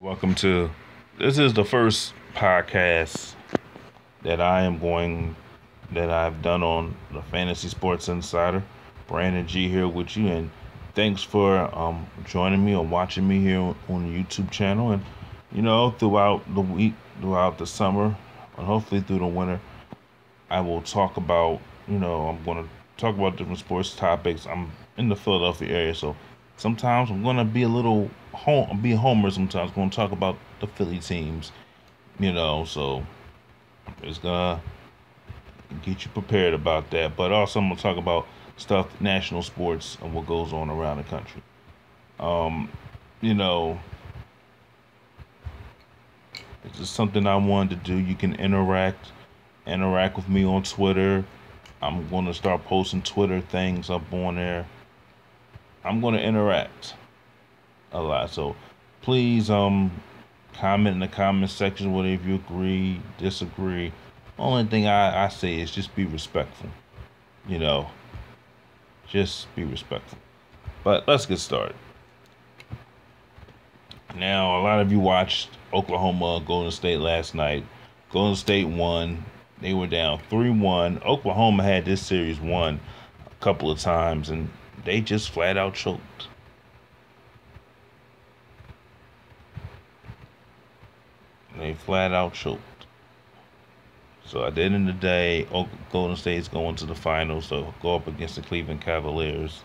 Welcome to this is the first podcast that I am going that I've done on the Fantasy Sports Insider. Brandon G here with you, and thanks for joining me or watching me here on the YouTube channel. And throughout the week, throughout the summer, and hopefully through the winter, I will talk about I'm going to talk about different sports topics. I'm in the Philadelphia area, so sometimes I'm going to be a little be a homer. Sometimes going to talk about the Philly teams, so it's gonna get you prepared about that. But also, I'm gonna talk about stuff, national sports, and what goes on around the country. Um, you know, it's just something I wanted to do. You can interact with me on Twitter. I'm gonna start posting Twitter things up on there. I'm gonna interact a lot. So please comment in the comment section whether if you agree, disagree. Only thing I say is just be respectful. You know, just be respectful. But let's get started. Now, a lot of you watched Oklahoma Golden State last night. Golden State won. They were down 3-1. Oklahoma had this series won a couple of times, and they just flat out choked. They flat out choked. So at the end of the day, Golden State's going to the finals to go up against the Cleveland Cavaliers.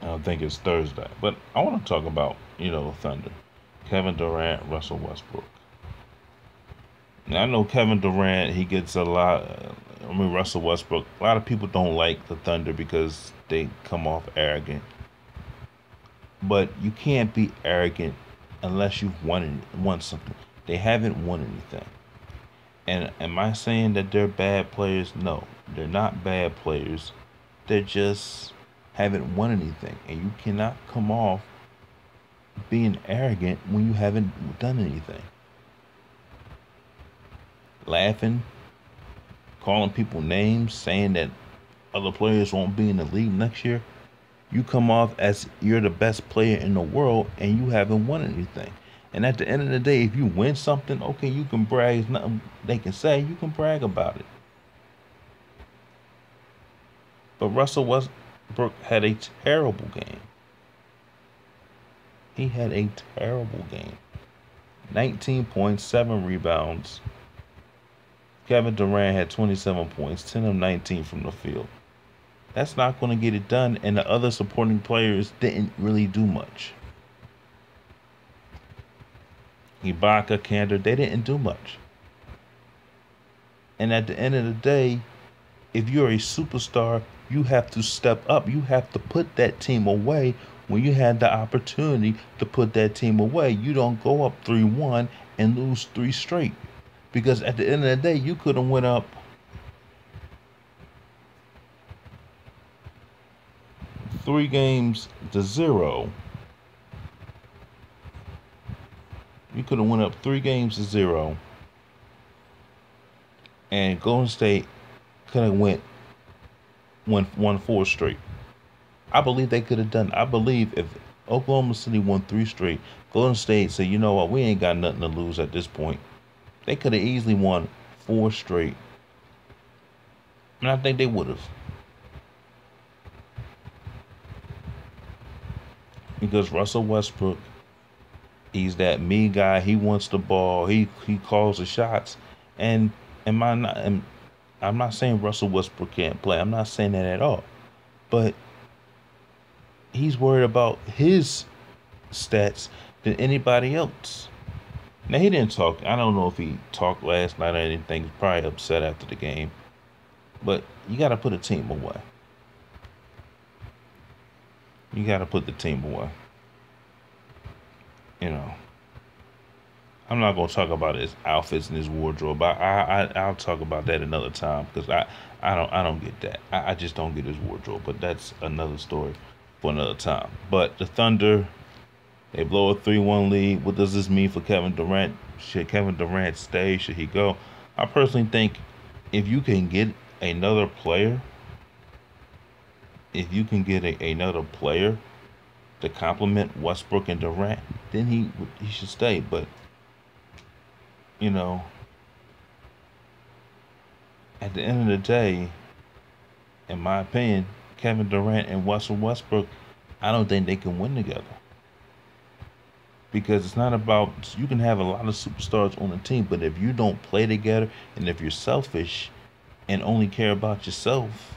I think it's Thursday. But I want to talk about, Thunder. Kevin Durant, Russell Westbrook. Now, I know Kevin Durant, he gets a lot. Russell Westbrook, a lot of people don't like the Thunder because they come off arrogant. But you can't be arrogant unless you've won something. They haven't won anything. And am I saying that they're bad players? No, they're not bad players. They just haven't won anything. And you cannot come off being arrogant when you haven't done anything. Laughing, calling people names, saying that other players won't be in the league next year. You come off as you're the best player in the world and you haven't won anything. And at the end of the day, if you win something, okay, you can brag. There's nothing they can say. You can brag about it. But Russell Westbrook had a terrible game. He had a terrible game. 19.7 rebounds. Kevin Durant had 27 points, 10 of 19 from the field. That's not going to get it done, and the other supporting players didn't really do much. Ibaka, Kander, they didn't do much. And at the end of the day, if you're a superstar, you have to step up. You have to put that team away when you had the opportunity to put that team away. You don't go up 3-1 and lose 3 straight. Because at the end of the day, you could have went up 3-0. You could have went up 3-0. And Golden State could have won 4 straight. I believe they could have done. I believe if Oklahoma City won 3 straight, Golden State said, you know what, we ain't got nothing to lose at this point. They could have easily won 4 straight. And I think they would have. Because Russell Westbrook, he's that me guy. He wants the ball. He calls the shots. And I'm not saying Russell Westbrook can't play. I'm not saying that at all. But he's worried about his stats than anybody else. Now, he didn't talk. I don't know if he talked last night or anything. He's probably upset after the game. But you got to put a team away. You got to put the team away. I'm not going to talk about his outfits and his wardrobe. I'll talk about that another time because I don't get that. I just don't get his wardrobe. But that's another story for another time. But the Thunder, they blow a 3-1 lead. What does this mean for Kevin Durant? Should Kevin Durant stay? Should he go? I personally think if you can get another player, to complement Westbrook and Durant, then he should stay. But you know, at the end of the day, in my opinion, Kevin Durant and Russell Westbrook, I don't think they can win together. Because it's not about, you can have a lot of superstars on the team, but if you don't play together and if you're selfish and only care about yourself,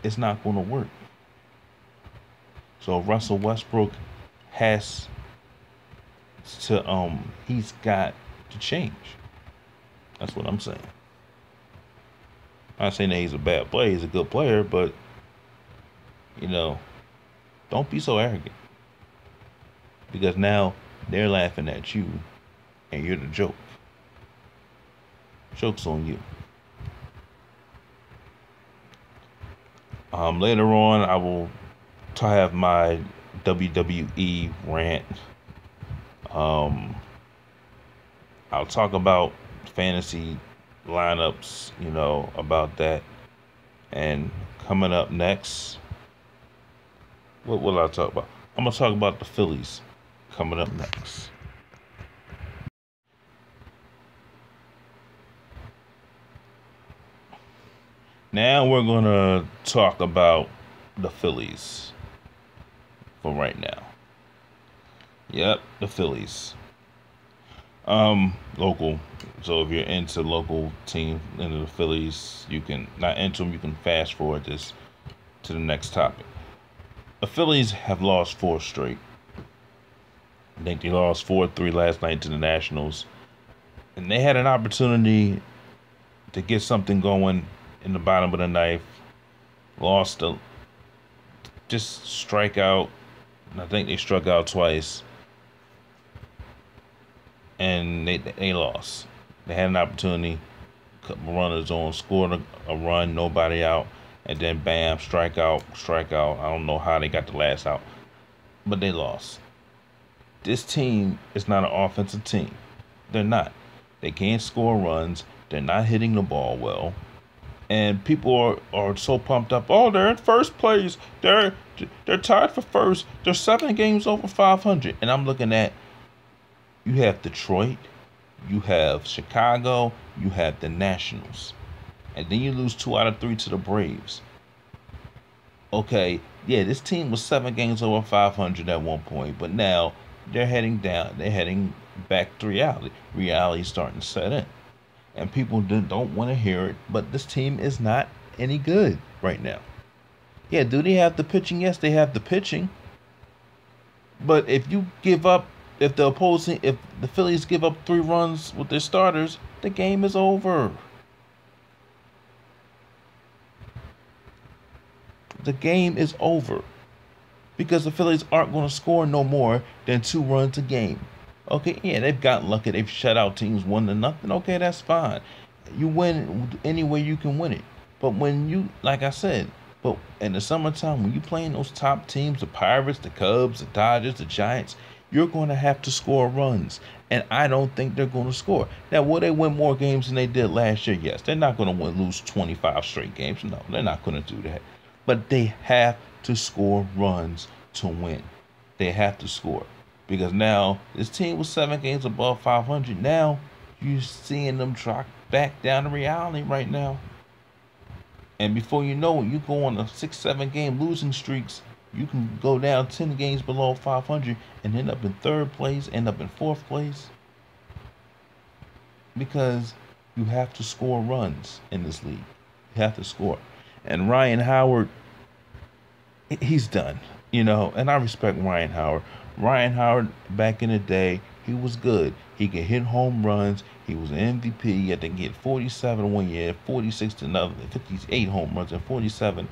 it's not going to work. So Russell Westbrook has he's got to change. That's what I'm saying. I'm not saying that he's a bad player, he's a good player, but don't be so arrogant. Because now they're laughing at you and you're the joke. Joke's on you. Later on, I will have my WWE rant. I'll talk about fantasy lineups, about that. And coming up next, what will I talk about? I'm going to talk about the Phillies coming up next. Now we're going to talk about the Phillies for right now. Yep, the Phillies. Local. So if you're into local team, into the Phillies, you can, not into them, you can fast forward this to the next topic. The Phillies have lost 4 straight. I think they lost 4-3 last night to the Nationals. And they had an opportunity to get something going in the bottom of the ninth. Lost just strike out. I think they struck out twice. And they lost. They had an opportunity. Couple runners on, scored a run, nobody out. And then bam, strike out. I don't know how they got the last out. But they lost. This team is not an offensive team. They're not. They can't score runs. They're not hitting the ball well. And people are so pumped up. Oh, they're in first place. They're tied for first. They're 7 games over 500. And I'm looking at, you have Detroit, you have Chicago, you have the Nationals. And then you lose 2 out of 3 to the Braves. Okay, yeah, this team was 7 games over 500 at one point, but now they're heading down. They're heading back to reality. Reality's starting to set in. And people don't want to hear it, but this team is not any good right now. Yeah, do they have the pitching? Yes, they have the pitching. But if the Phillies give up 3 runs with their starters, the game is over. The game is over. Because the Phillies aren't going to score no more than 2 runs a game. Okay, yeah, they've gotten lucky. They've shut out teams 1-0. Okay, that's fine. You win any way you can win it. But when you, like I said, but in the summertime, when you playing those top teams, the Pirates, the Cubs, the Dodgers, the Giants, you're going to have to score runs. And I don't think they're going to score. Now, will they win more games than they did last year? Yes. They're not going to lose 25 straight games. No, they're not going to do that. But they have to score runs to win. They have to score. Because now, this team was 7 games above 500. Now, you're seeing them drop back down to reality right now. And before you know it, you go on a 6-7 game losing streaks. You can go down 10 games below 500 and end up in 3rd place, end up in 4th place. Because you have to score runs in this league. You have to score. And Ryan Howard, he's done. And I respect Ryan Howard. Ryan Howard, back in the day, he was good. He could hit home runs. He was an MVP. I think he had 47 one year, 46 to another, 58 home runs, and 47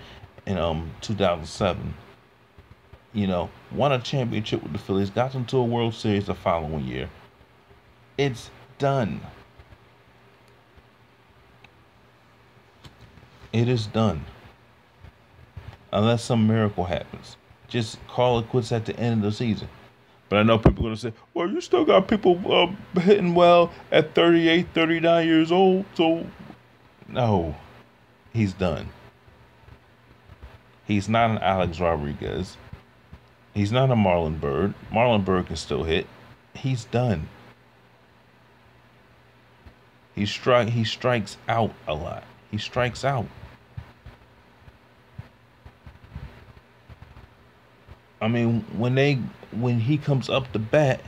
in 2007. Won a championship with the Phillies, got them to a World Series the following year. It's done. It is done. Unless some miracle happens. Just call it quits at the end of the season. But I know people are going to say, well, you still got people hitting well at 38, 39 years old. So, no, he's done. He's not an Alex Rodriguez. He's not a Marlon Bird. Marlon Bird can still hit. He's done. He strikes out a lot. He strikes out. I mean, when he comes up the bat,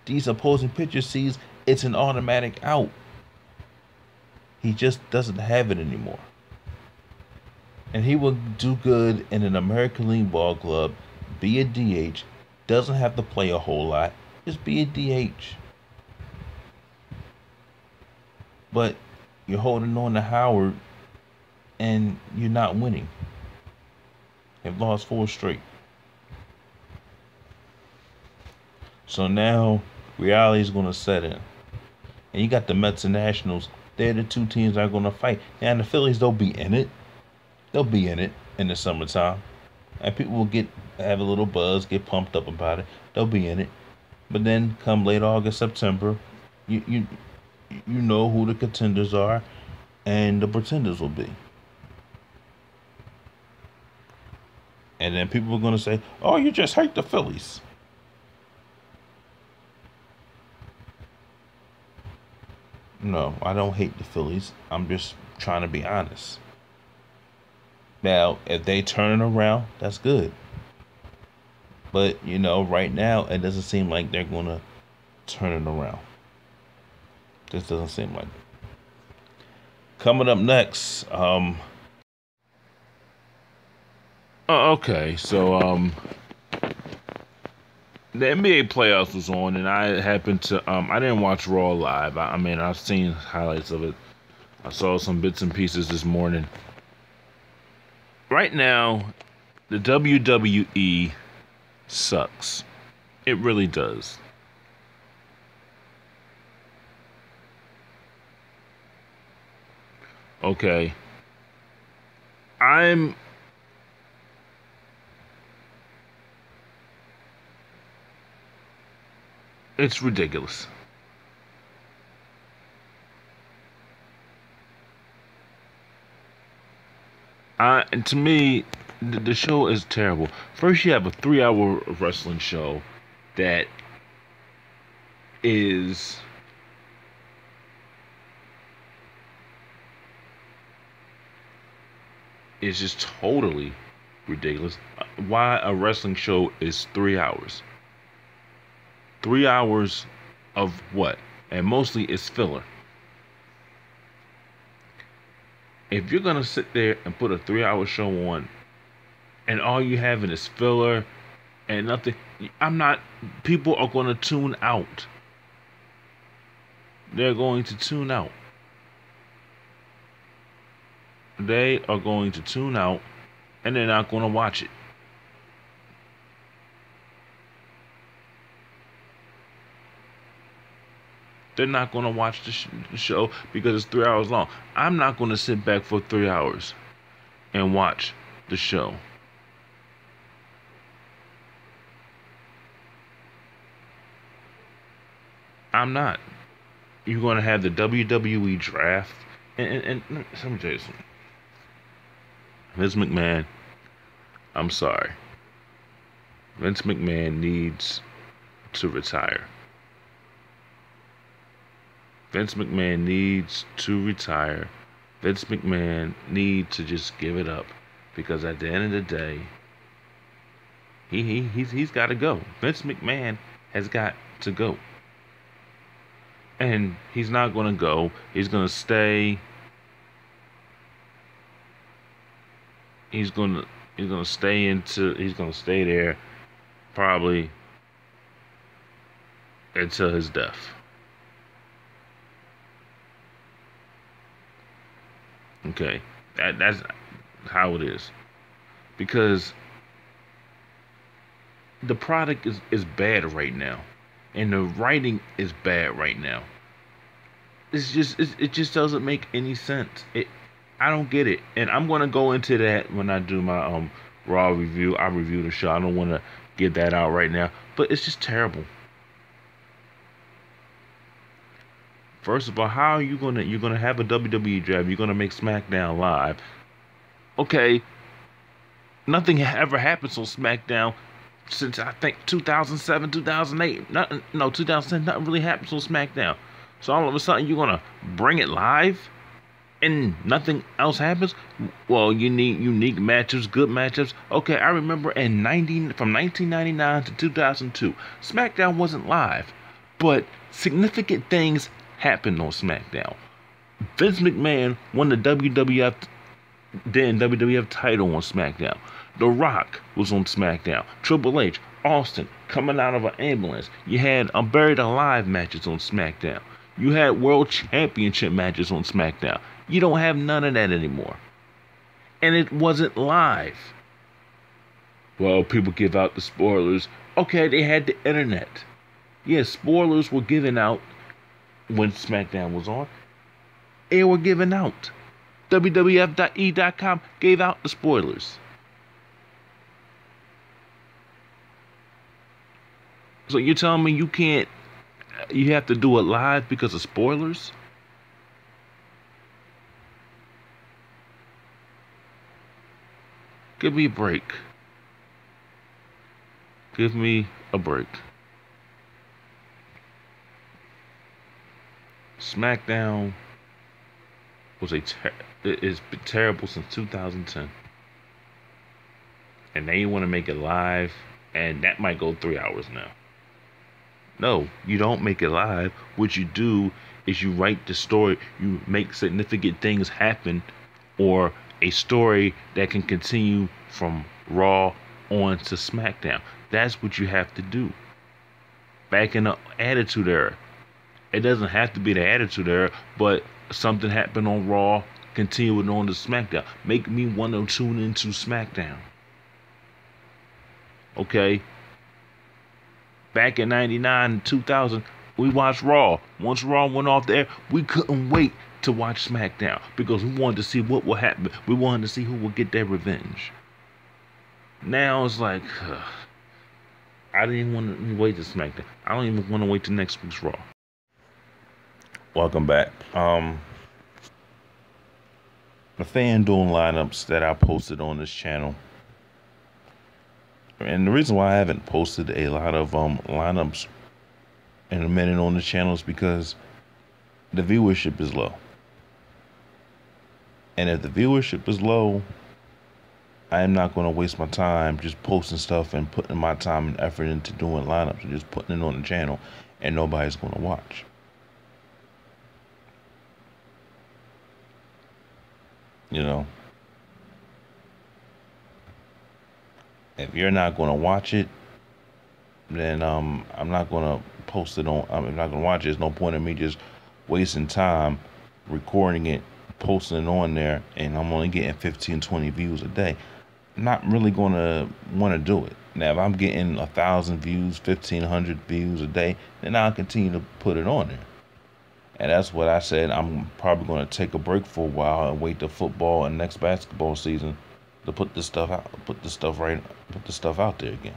these opposing pitchers sees it's an automatic out. He just doesn't have it anymore. And he will do good in an American League ball club, be a DH, doesn't have to play a whole lot, just be a DH. But you're holding on to Howard and you're not winning. Have lost 4 straight. So now reality is going to set in. And you got the Mets and Nationals. They're the 2 teams that are going to fight. And the Phillies, they'll be in it. They'll be in it in the summertime. And people will have a little buzz, get pumped up about it. They'll be in it. But then come late August, September, you know who the contenders are and the pretenders will be. And then people are going to say, oh, you just hate the Phillies. No, I don't hate the Phillies. I'm just trying to be honest. Now, if they turn it around, that's good. But, right now, it doesn't seem like they're going to turn it around. This doesn't seem like it. Coming up next, okay, so, the NBA playoffs was on, and I happened to, I didn't watch Raw live. I mean, I've seen highlights of it. I saw some bits and pieces this morning. Right now, the WWE sucks. It really does. Okay. It's ridiculous. And to me, the show is terrible. First, you have a 3-hour wrestling show that is just totally ridiculous. Why a wrestling show is 3 hours? 3 hours of what? And mostly it's filler. If you're gonna sit there and put a 3-hour show on and all you having is filler and nothing, people are gonna tune out. They're going to tune out. They are going to tune out and they're not gonna watch it. They're not going to watch the show because it's 3 hours long. I'm not going to sit back for 3 hours and watch the show. I'm not. You're going to have the WWE draft. And let me tell you something. Vince McMahon, I'm sorry. Vince McMahon needs to retire. Vince McMahon needs to retire. Vince McMahon needs to just give it up because at the end of the day, he's got to go. Vince McMahon has got to go, and he's not going to go. He's going to stay. He's going to stay there probably until his death. Okay, that's how it is. Because the product is bad right now. And the writing is bad right now. It just doesn't make any sense. I don't get it. And I'm gonna go into that when I do my Raw review. I review the show. I don't wanna get that out right now. But it's just terrible. First of all, how are you're gonna have a WWE draft? You're gonna make SmackDown live. Okay, nothing ever happens on SmackDown since I think 2007, 2008. Nothing, no, 2010. Nothing really happens on SmackDown. So all of a sudden you're gonna bring it live, and nothing else happens. Well, you need unique matchups, good matchups. Okay, I remember from 1999 to 2002, SmackDown wasn't live, but significant things happened on SmackDown. Vince McMahon won the WWF title on SmackDown. The Rock was on SmackDown. Triple H, Austin coming out of an ambulance. You had Buried Alive matches on SmackDown. You had World Championship matches on SmackDown. You don't have none of that anymore. And it wasn't live. Well, people give out the spoilers. Okay, they had the internet. Yeah, spoilers were given out when SmackDown was on. They were given out. WWF.E.com gave out the spoilers. So you're telling me you have to do it live because of spoilers? Give me a break. Give me a break. SmackDown it's been terrible since 2010. And now you want to make it live, and that might go 3 hours now. No, you don't make it live. What you do is you write the story, you make significant things happen, or a story that can continue from Raw on to SmackDown. That's what you have to do. Back in the Attitude Era. It doesn't have to be the Attitude Era, but something happened on Raw, continuing on to SmackDown. Make me want to tune into SmackDown. Okay? Back in 99 and 2000, we watched Raw. Once Raw went off the air, we couldn't wait to watch SmackDown because we wanted to see what will happen. We wanted to see who will get their revenge. Now it's like, I didn't even want to wait to SmackDown. I don't even want to wait till next week's Raw. Welcome back. The FanDuel lineups that I posted on this channel. And the reason why I haven't posted a lot of lineups in a minute on the channel is because the viewership is low. And if the viewership is low, I am not going to waste my time just posting stuff and putting my time and effort into doing lineups and just putting it on the channel and nobody's going to watch. You know, if you're not going to watch it, then I'm not going to post it on. I'm not going to watch it. There's no point in me just wasting time recording it, posting it on there, and I'm only getting 15, 20 views a day. I'm not really going to want to do it. Now, if I'm getting 1,000 views, 1,500 views a day, then I'll continue to put it on there. And that's what I said. I'm probably going to take a break for a while and wait till football and next basketball season to put this stuff out, put the stuff out there again.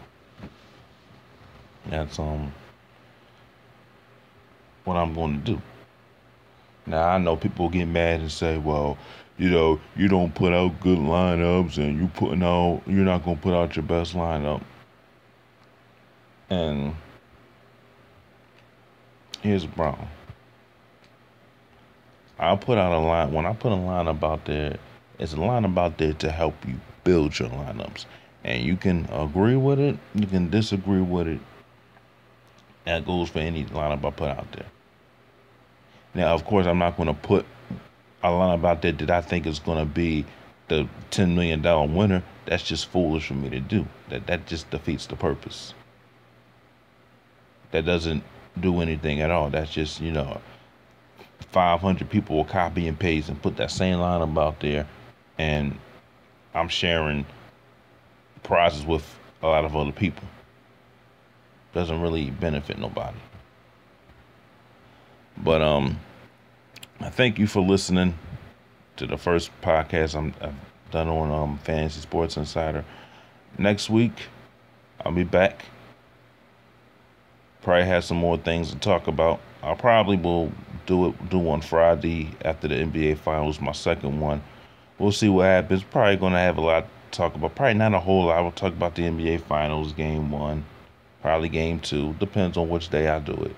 That's what I'm going to do. Now I know people get mad and say, well, you know, you don't put out good lineups and you're not going to put out your best lineup. And here's the problem. I'll put out a line. When I put a lineup out there, it's a lineup out there to help you build your lineups. And you can agree with it, you can disagree with it. That goes for any lineup I put out there. Now, of course, I'm not going to put a lineup out there that I think is going to be the $10 million winner. That's just foolish for me to do. That just defeats the purpose. That doesn't do anything at all. That's just, 500 people will copy and paste and put that same lineup out there, and I'm sharing prizes with a lot of other people. Doesn't really benefit nobody. But I thank you for listening to the first podcast I've done on Fantasy Sports Insider. Next week I'll be back. Probably have some more things to talk about. I probably will do on Friday after the NBA Finals, my second one. We'll see what happens. Probably going to have a lot talk about, probably not a whole lot. I will talk about the NBA Finals, Game 1, probably Game 2. Depends on which day I do it.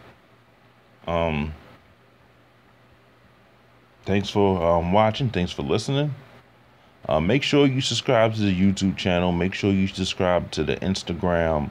Thanks for watching. Thanks for listening. Make sure you subscribe to the YouTube channel. Make sure you subscribe to the Instagram